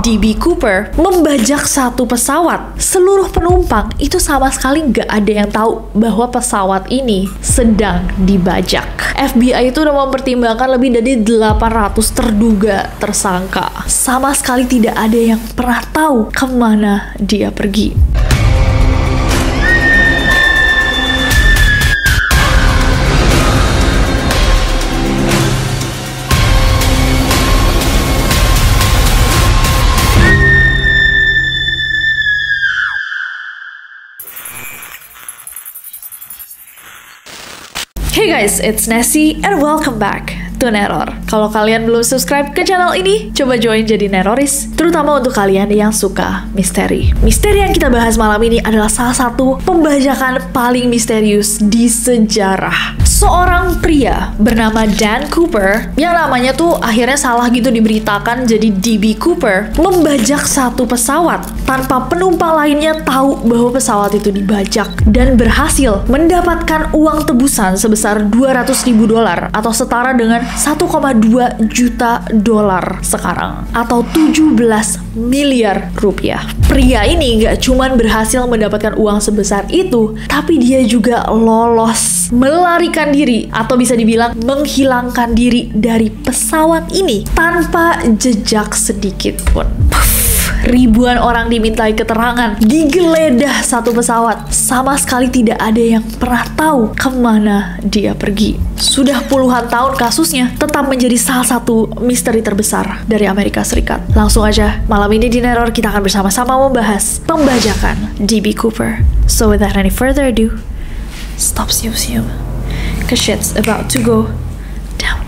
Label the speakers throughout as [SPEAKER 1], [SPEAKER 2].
[SPEAKER 1] DB Cooper membajak satu pesawat. Seluruh penumpang itu sama sekali nggak ada yang tahu bahwa pesawat ini sedang dibajak. FBI itu udah mempertimbangkan lebih dari 800 terduga tersangka. Sama sekali tidak ada yang pernah tahu kemana dia pergi. Hey guys, it's Nessie and welcome back to Neror. Kalau kalian belum subscribe ke channel ini, coba join jadi Neroris, terutama untuk kalian yang suka misteri. Misteri yang kita bahas malam ini adalah salah satu pembajakan paling misterius di sejarah. Seorang pria bernama Dan Cooper, yang namanya tuh akhirnya salah gitu diberitakan jadi DB Cooper, membajak satu pesawat tanpa penumpang lainnya tahu bahwa pesawat itu dibajak dan berhasil mendapatkan uang tebusan sebesar $200.000 atau setara dengan 1,2 juta dolar sekarang atau 17 miliar rupiah. Pria ini gak cuman berhasil mendapatkan uang sebesar itu, tapi dia juga lolos melarikan diri atau bisa dibilang menghilangkan diri dari pesawat ini tanpa jejak sedikit pun. Ribuan orang dimintai keterangan, digeledah satu pesawat. Sama sekali tidak ada yang pernah tahu kemana dia pergi. Sudah puluhan tahun kasusnya tetap menjadi salah satu misteri terbesar dari Amerika Serikat. Langsung aja, malam ini di Neror kita akan bersama-sama membahas pembajakan DB Cooper. So without any further ado, stop sium-sium, cause shit's about to go down.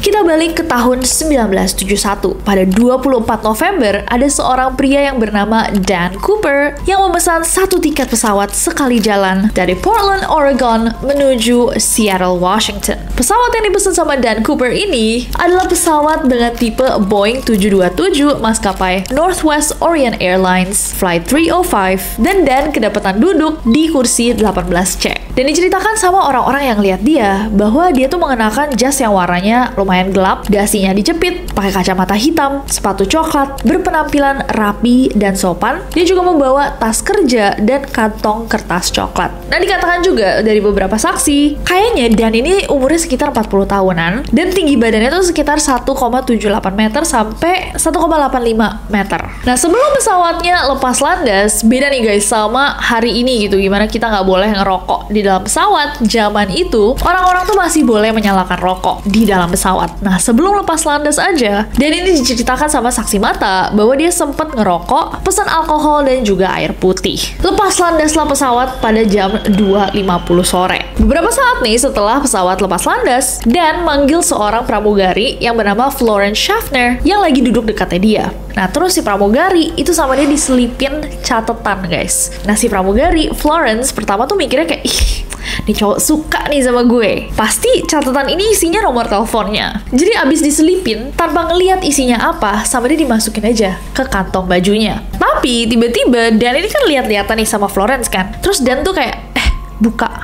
[SPEAKER 1] Kita balik ke tahun 1971. Pada 24 November, ada seorang pria yang bernama Dan Cooper yang memesan satu tiket pesawat sekali jalan dari Portland, Oregon menuju Seattle, Washington. Pesawat yang dipesan sama Dan Cooper ini adalah pesawat dengan tipe Boeing 727 maskapai Northwest Orient Airlines Flight 305, dan Dan kedapatan duduk di kursi 18C. Dan diceritakan sama orang-orang yang lihat dia bahwa dia tuh mengenakan jas yang warnanya lumayan gelap, dasinya dijepit, pakai kacamata hitam, sepatu coklat, berpenampilan rapi dan sopan. Dia juga membawa tas kerja dan kantong kertas coklat. Nah, dikatakan juga dari beberapa saksi, kayaknya Dan ini umurnya sekitar 40 tahunan dan tinggi badannya tuh sekitar 1,78 meter sampai 1,85 meter. Nah, sebelum pesawatnya lepas landas, beda nih guys sama hari ini gitu, gimana kita nggak boleh ngerokok di dalam pesawat. Zaman itu, orang-orang tuh masih boleh menyalakan rokok di dalam pesawat. Nah, sebelum lepas landas aja, dan ini diceritakan sama saksi mata bahwa dia sempat ngerokok, pesan alkohol dan juga air putih. Lepas landaslah pesawat pada jam 2.50 sore. Beberapa saat nih setelah pesawat lepas landas, Dan manggil seorang pramugari yang bernama Florence Schaffner yang lagi duduk dekatnya dia. Nah, terus si pramugari itu sama dia diselipin catatan guys. Nah, si pramugari Florence pertama tuh mikirnya kayak, ih, nih cowok suka nih sama gue. Pasti catatan ini isinya nomor teleponnya. Jadi abis diselipin, tanpa ngeliat isinya apa, sama dia dimasukin aja ke kantong bajunya. Tapi tiba-tiba Dan ini kan lihat-lihatan nih sama Florence kan. Terus Dan tuh kayak, buka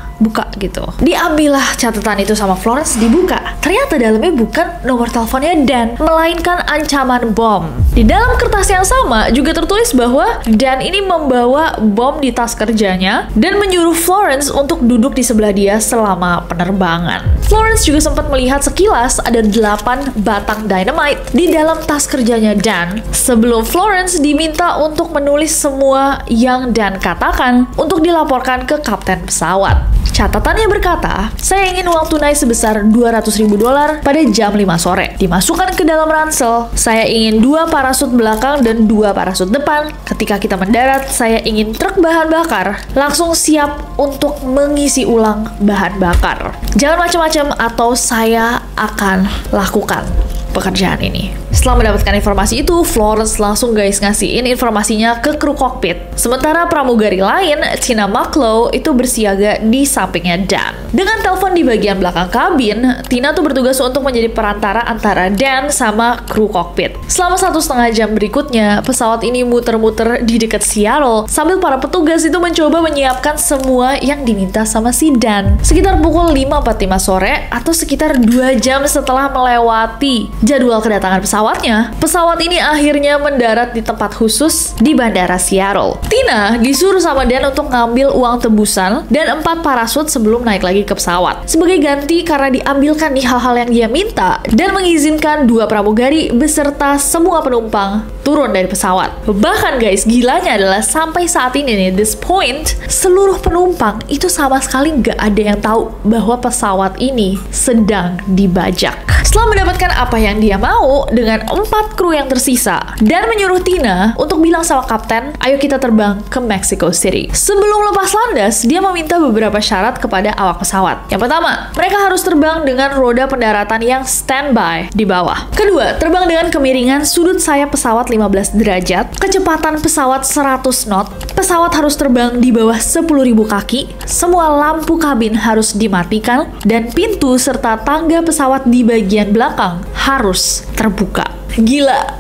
[SPEAKER 1] gitu. Diambillah catatan itu sama Florence, dibuka. Ternyata dalamnya bukan nomor teleponnya Dan, melainkan ancaman bom. Di dalam kertas yang sama juga tertulis bahwa Dan ini membawa bom di tas kerjanya dan menyuruh Florence untuk duduk di sebelah dia selama penerbangan. Florence juga sempat melihat sekilas ada 8 batang dynamite di dalam tas kerjanya Dan. Sebelum Florence diminta untuk menulis semua yang Dan katakan untuk dilaporkan ke kapten pesawat. Catatannya berkata, saya ingin uang tunai sebesar $200.000 pada jam 5 sore. Dimasukkan ke dalam ransel. Saya ingin 2 parasut belakang dan 2 parasut depan. Ketika kita mendarat, saya ingin truk bahan bakar langsung siap untuk mengisi ulang bahan bakar. Jangan macam-macam atau saya akan lakukan pekerjaan ini. Setelah mendapatkan informasi itu, Florence langsung guys ngasihin informasinya ke kru kokpit. Sementara pramugari lain, Tina Mucklow, itu bersiaga di sampingnya Dan. Dengan telepon di bagian belakang kabin, Tina tuh bertugas untuk menjadi perantara antara Dan sama kru kokpit. Selama 1,5 jam berikutnya, pesawat ini muter-muter di dekat Seattle sambil para petugas itu mencoba menyiapkan semua yang diminta sama si Dan. Sekitar pukul 5.45 sore atau sekitar 2 jam setelah melewati jadwal kedatangan pesawat ini akhirnya mendarat di tempat khusus di Bandara Seattle. Tina disuruh sama Dan untuk ngambil uang tebusan dan 4 parasut sebelum naik lagi ke pesawat. Sebagai ganti karena diambilkan nih hal-hal yang dia minta dan mengizinkan 2 pramugari beserta semua penumpang turun dari pesawat. Bahkan guys, gilanya adalah sampai saat ini nih, this point, seluruh penumpang itu sama sekali nggak ada yang tahu bahwa pesawat ini sedang dibajak. Setelah mendapatkan apa yang dia mau dengan 4 kru yang tersisa dan menyuruh Tina untuk bilang sama kapten, ayo kita terbang ke Mexico City. Sebelum lepas landas, dia meminta beberapa syarat kepada awak pesawat. Yang pertama, mereka harus terbang dengan roda pendaratan yang standby di bawah. Kedua, terbang dengan kemiringan sudut sayap pesawat 15 derajat, kecepatan pesawat 100 knot, pesawat harus terbang di bawah 10.000 kaki, semua lampu kabin harus dimatikan, dan pintu serta tangga pesawat di bagian belakang harus terbuka. Gila.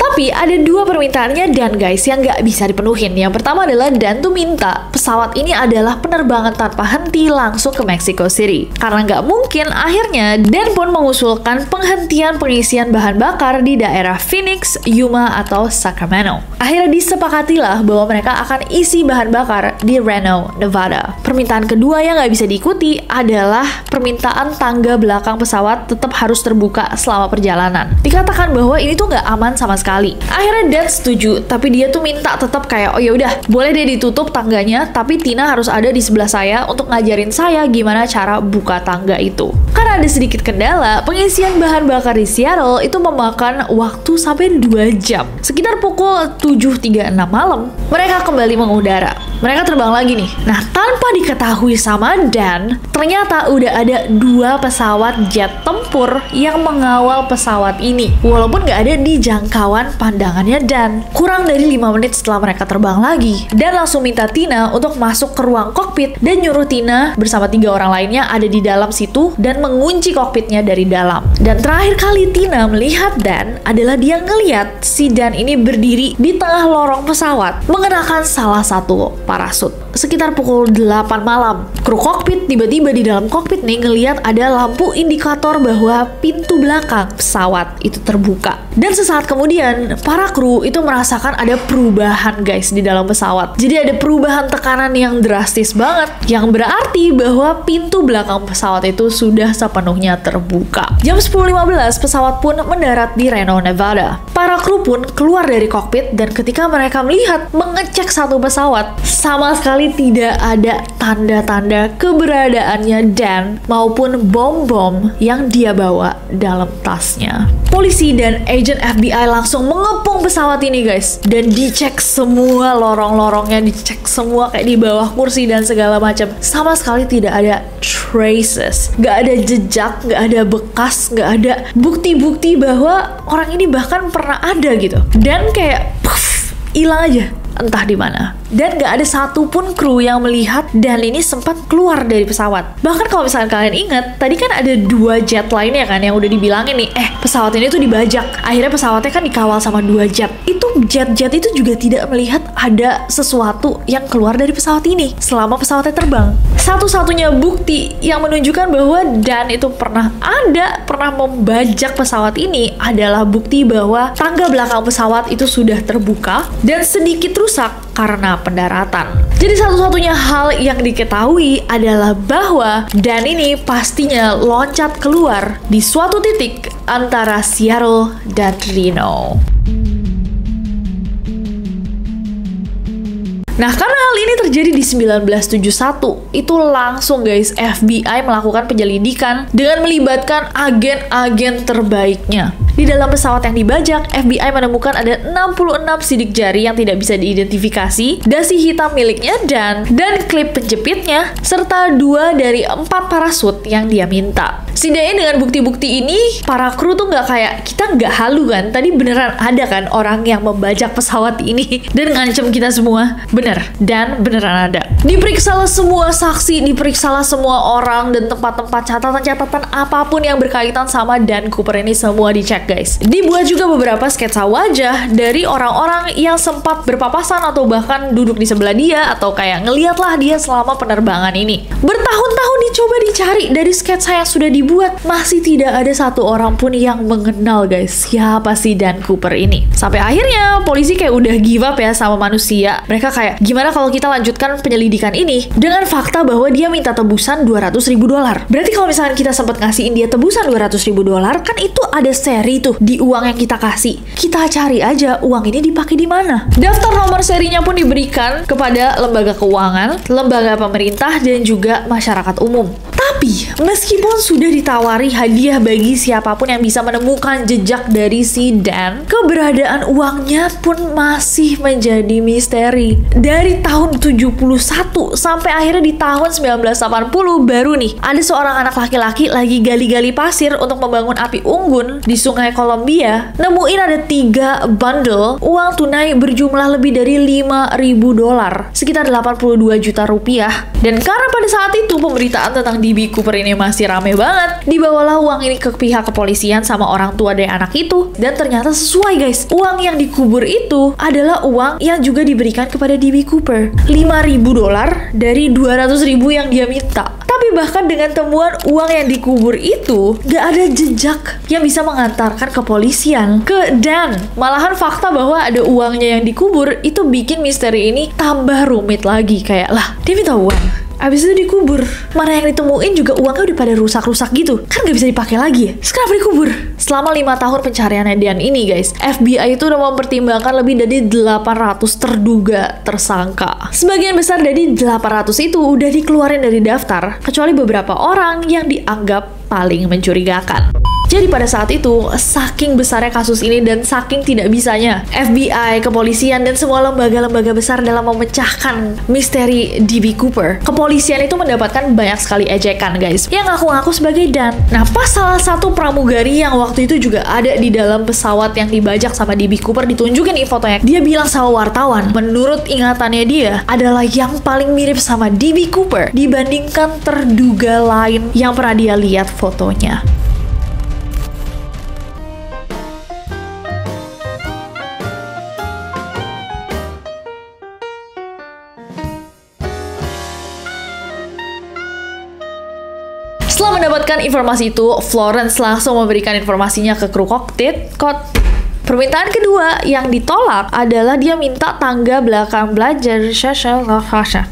[SPEAKER 1] Tapi ada 2 permintaannya Dan guys yang nggak bisa dipenuhin. Yang pertama adalah Dan tuh minta pesawat ini adalah penerbangan tanpa henti langsung ke Mexico City. Karena nggak mungkin, akhirnya Dan pun mengusulkan penghentian pengisian bahan bakar di daerah Phoenix, Yuma, atau Sacramento. Akhirnya disepakatilah bahwa mereka akan isi bahan bakar di Reno, Nevada. Permintaan kedua yang nggak bisa diikuti adalah permintaan tangga belakang pesawat tetap harus terbuka selama perjalanan. Dikatakan bahwa ini tuh nggak aman sama sekali. Akhirnya Dan setuju, tapi dia tuh minta tetap kayak, oh ya udah, boleh deh ditutup tangganya, tapi Tina harus ada di sebelah saya untuk ngajarin saya gimana cara buka tangga itu. Karena ada sedikit kendala, pengisian bahan bakar di Seattle itu memakan waktu sampai 2 jam. Sekitar pukul 7.36 malam, mereka kembali mengudara. Mereka terbang lagi nih. Nah, tanpa diketahui sama Dan, ternyata udah ada 2 pesawat jet tempur yang mengawal pesawat ini. Walaupun nggak ada di jangkauan pandangannya Dan. Kurang dari 5 menit setelah mereka terbang lagi, Dan langsung minta Tina untuk masuk ke ruang kokpit dan nyuruh Tina bersama 3 orang lainnya ada di dalam situ dan mengunci kokpitnya dari dalam. Dan terakhir kali Tina melihat Dan adalah dia ngeliat si Dan ini berdiri di tengah lorong pesawat mengenakan salah satu parasut. Sekitar pukul 8 malam, kru kokpit tiba-tiba di dalam kokpit nih ngeliat ada lampu indikator bahwa pintu belakang pesawat itu terbuka. Dan sesaat kemudian, para kru itu merasakan ada perubahan guys di dalam pesawat. Jadi ada perubahan tekanan yang drastis banget, yang berarti bahwa pintu belakang pesawat itu sudah sepenuhnya terbuka. Jam 10.15, pesawat pun mendarat di Reno, Nevada. Para kru pun keluar dari kokpit dan ketika mereka melihat mengecek satu pesawat, sama sekali tidak ada tanda-tanda keberadaannya Dan maupun bom-bom yang dia bawa dalam tasnya. Polisi dan agen FBI langsung mengepung pesawat ini guys, dan dicek semua lorong-lorongnya, dicek semua kayak di bawah kursi dan segala macam. Sama sekali tidak ada traces, nggak ada jejak, nggak ada bekas, nggak ada bukti-bukti bahwa orang ini bahkan pernah ada gitu. Dan kayak hilang aja, entah di mana. Dan gak ada satupun kru yang melihat Dan ini sempat keluar dari pesawat. Bahkan kalau misalkan kalian ingat, tadi kan ada 2 jet lainnya kan yang udah dibilangin nih, pesawat ini tuh dibajak. Akhirnya pesawatnya kan dikawal sama 2 jet. Itu jet-jet itu juga tidak melihat ada sesuatu yang keluar dari pesawat ini selama pesawatnya terbang. Satu-satunya bukti yang menunjukkan bahwa Dan itu pernah membajak pesawat ini adalah bukti bahwa tangga belakang pesawat itu sudah terbuka dan sedikit rusak karena pendaratan. Jadi satu-satunya hal yang diketahui adalah bahwa Dan ini pastinya loncat keluar di suatu titik antara Seattle dan Reno. Nah, karena hal ini terjadi di 1971, itu langsung guys FBI melakukan penyelidikan dengan melibatkan agen-agen terbaiknya. Di Di dalam pesawat yang dibajak, FBI menemukan ada 66 sidik jari yang tidak bisa diidentifikasi, dasi hitam miliknya dan klip penjepitnya, serta 2 dari 4 parasut yang dia minta. Setidaknya dengan bukti-bukti ini, para kru tuh nggak kayak, kita nggak halu kan? Tadi beneran ada kan orang yang membajak pesawat ini dan ngancem kita semua? Bener, dan beneran ada. Diperiksalah semua saksi, diperiksalah semua orang, dan tempat-tempat catatan-catatan apapun yang berkaitan sama Dan Cooper ini semua dicek guys. Dibuat juga beberapa sketsa wajah dari orang-orang yang sempat berpapasan atau bahkan duduk di sebelah dia atau kayak ngeliatlah dia selama penerbangan ini. Bertahun-tahun dicoba dicari dari sketsa yang sudah dibuat, masih tidak ada satu orang pun yang mengenal guys siapa si Dan Cooper ini. Sampai akhirnya polisi kayak udah give up ya sama manusia. Mereka kayak, gimana kalau kita lanjutkan penyelidikan ini dengan fakta bahwa dia minta tebusan $200.000. Berarti kalau misalnya kita sempat ngasihin dia tebusan $200.000, kan itu ada seri tuh di uang yang kita kasih. Kita cari aja uang ini dipakai di mana. Daftar nomor serinya pun diberikan kepada lembaga keuangan, lembaga pemerintah, dan juga masyarakat umum. Tapi, meskipun sudah ditawari hadiah bagi siapapun yang bisa menemukan jejak dari si Dan, keberadaan uangnya pun masih menjadi misteri. Dari tahun 71 sampai akhirnya di tahun 1980 baru nih, ada seorang anak laki-laki lagi gali-gali pasir untuk membangun api unggun di Sungai Columbia, nemuin ada 3 bundle uang tunai berjumlah lebih dari $5.000, sekitar 82 juta rupiah. Dan karena pada saat itu pemberitaan tentang DB Cooper ini masih rame banget, dibawalah uang ini ke pihak kepolisian sama orang tua dari anak itu, dan ternyata sesuai guys. Uang yang dikubur itu adalah uang yang juga diberikan kepada DB Cooper, $5.000 dari $200.000 yang dia minta. Tapi bahkan dengan temuan uang yang dikubur itu, gak ada jejak yang bisa mengantarkan kepolisian ke Dan. Malahan fakta bahwa ada uangnya yang dikubur itu bikin misteri ini tambah rumit lagi. Kayak, lah, dia minta uang, abis itu dikubur. Mana yang ditemuin juga uangnya udah pada rusak-rusak gitu. Kan gak bisa dipakai lagi ya? Terus kenapa dikubur? Selama 5 tahun pencariannya Dan ini guys, FBI itu udah mempertimbangkan lebih dari 800 terduga tersangka. Sebagian besar dari 800 itu udah dikeluarin dari daftar, kecuali beberapa orang yang dianggap paling mencurigakan. Jadi pada saat itu, saking besarnya kasus ini dan saking tidak bisanya FBI, kepolisian, dan semua lembaga-lembaga besar dalam memecahkan misteri DB Cooper, kepolisian itu mendapatkan banyak sekali ejekan guys, yang ngaku-ngaku sebagai Dan. Nah, pas salah satu pramugari yang waktu itu juga ada di dalam pesawat yang dibajak sama DB Cooper ditunjukin nih fotonya, dia bilang sama wartawan, menurut ingatannya dia adalah yang paling mirip sama DB Cooper dibandingkan terduga lain yang pernah dia lihat fotonya. Setelah mendapatkan informasi itu, Florence langsung memberikan informasinya ke kru kokpit. Permintaan kedua yang ditolak adalah dia minta tangga belakang belajar.